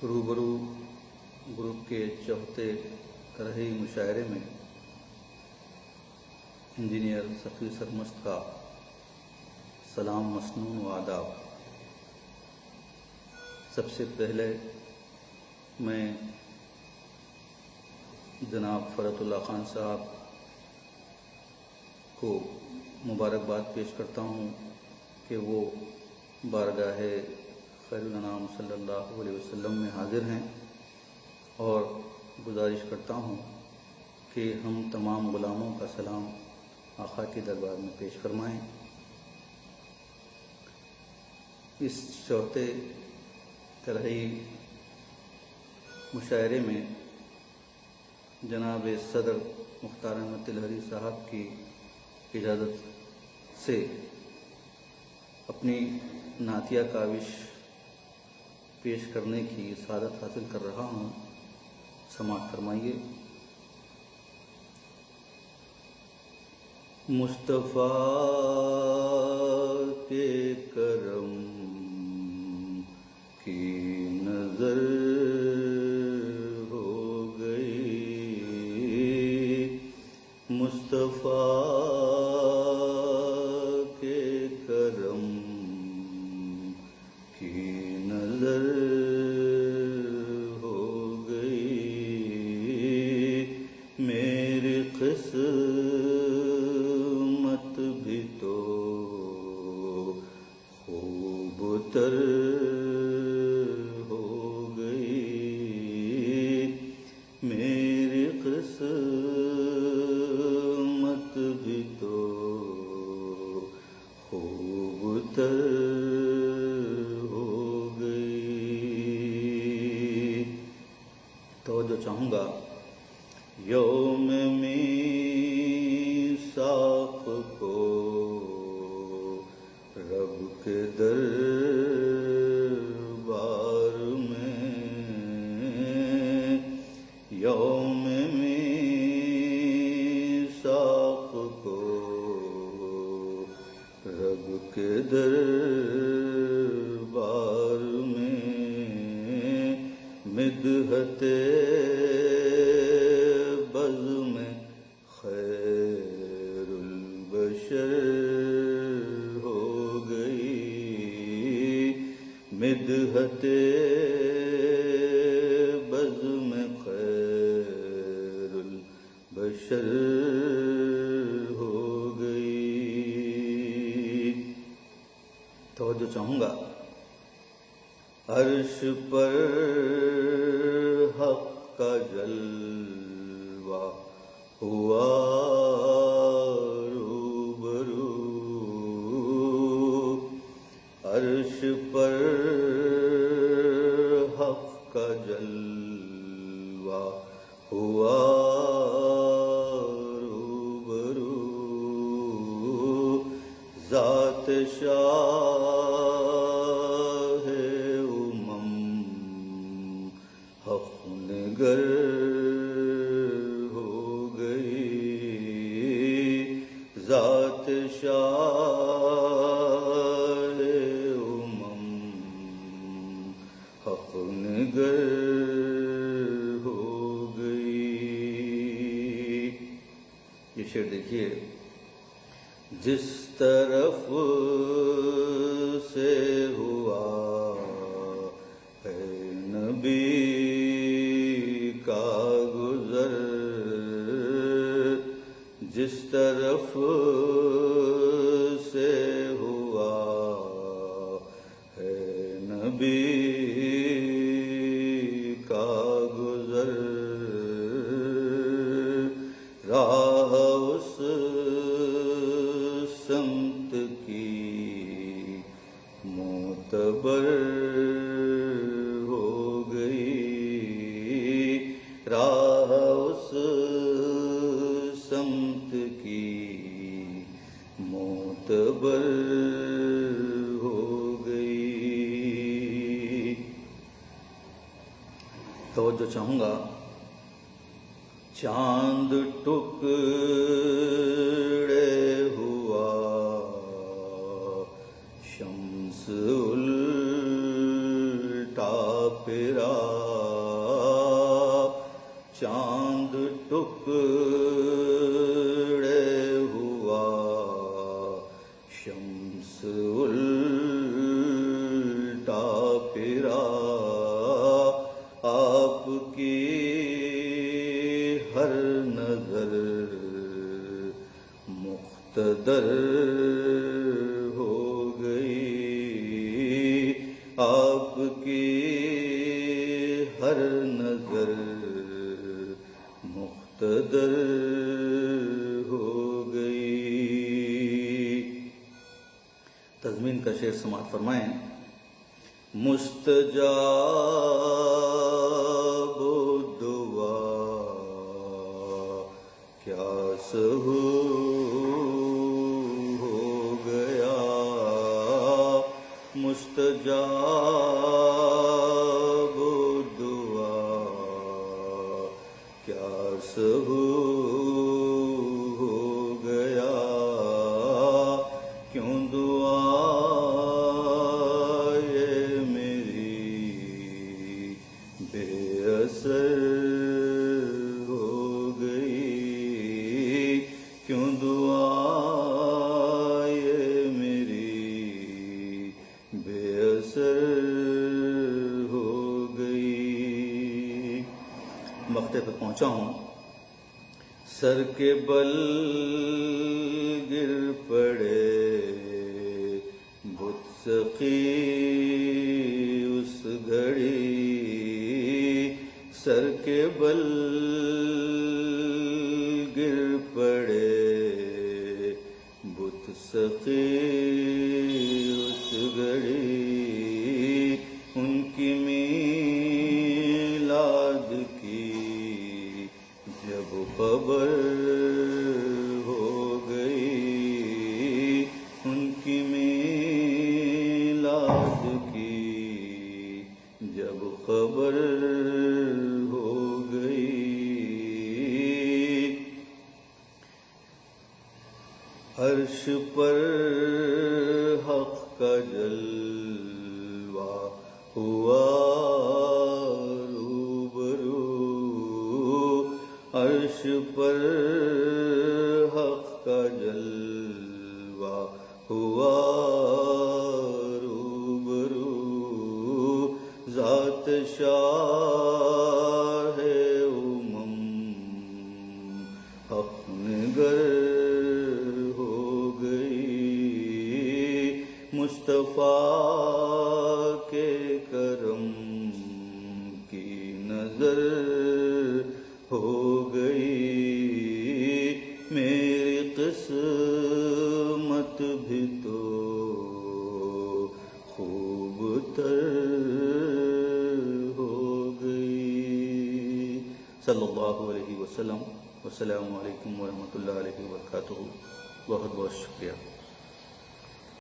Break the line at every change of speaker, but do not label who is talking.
روبرو گروپ کے چوتھے طرحی مشاعرے میں انجینئر صفی سرمست کا سلام مسنون و آداب۔ سب سے پہلے میں جناب فرحت اللہ خان صاحب کو مبارکباد پیش کرتا ہوں کہ وہ بارگاہ خیر الانام صلی اللہ علیہ وسلم میں حاضر ہیں، اور گزارش کرتا ہوں کہ ہم تمام غلاموں کا سلام آقا کے دربار میں پیش فرمائیں۔ اس چوتھے طرحی مشاعرے میں جناب صدر مختار احمد طلہری صاحب کی اجازت سے اپنی نعتیہ کاوش پیش کرنے کی سعادت حاصل کر رہا ہوں، سماعت فرمائیے۔ مصطفیٰ کے کرم کی نظر ہو گئی، مصطفیٰ کے کرم کی نظر ہو گئی، میری قسمت بھی تو خوب تر ہو گئی، میری قسمت بھی تو خوب تر ہو گئی۔ توجہ چاہوں گا، یوم میثاق کو رب کے دربار میں، یوم میثاق کو رب کے دربار میں، مدحت بزم خیر البشر ہو گئی، مدحت بزم خیر البشر ہو گئی۔ توجہ چاہوں گا، عرش پر حق کا جلوہ ہوا روبرو، عرش پر حق کا جلوہ ہوا روبرو، ذات شاہ امم حق نگر ہو گئی، ذات شاہ امم حق نگر ہو گئی۔ یہ شعر دیکھیے، جس طرف سے ہوا ہے نبی کا گزر، جس طرف سے ہوا ہے نبی کا گزر، راہ اس سمت کی معتبر ہو گئی، راہ اس سمت کی معتبر ہو گئی۔ توجہ چاہوں گا، چاند ٹکڑے ہوا شمس الٹا پھرا چاند ٹکڑے ہوا شمس الٹا پھرا آپ کی ہر نظر مقتدر ہو گئی آپ کی ہر نظر مقتدر ہو گئی. تضمین کا شعر سماعت فرمائیں. مستجاب دعا کیا سہو ہو گیا مستجاب دعا کیا سہو ہو گیا کیوں دعا بے اثر ہو گئی کیوں دعا یہ میری بے اثر ہو گئی. مقطع پہ پہنچا ہوں. سر کے بل گر پڑے بت سقی اس گھڑی سر کے بل گر پڑے بت سقی اس گھڑی ان کی میلاد کی جب خبر ہو گئی ان کی میلاد کی جب خبر ہو گئی عرش پر حق کا جلوہ ہوا روبرو عرش پر حق کا جلوہ ہوا ذات شاہ امم حق نگر ہو گئی مصطفیٰ کے کرم کی نظر ہو گئی میری قسمت بھی تو خوب تر صلی اللہ علیہ وسلم. والسلام علیکم ورحمۃ اللہ وبرکاتہ. بہت بہت شکریہ.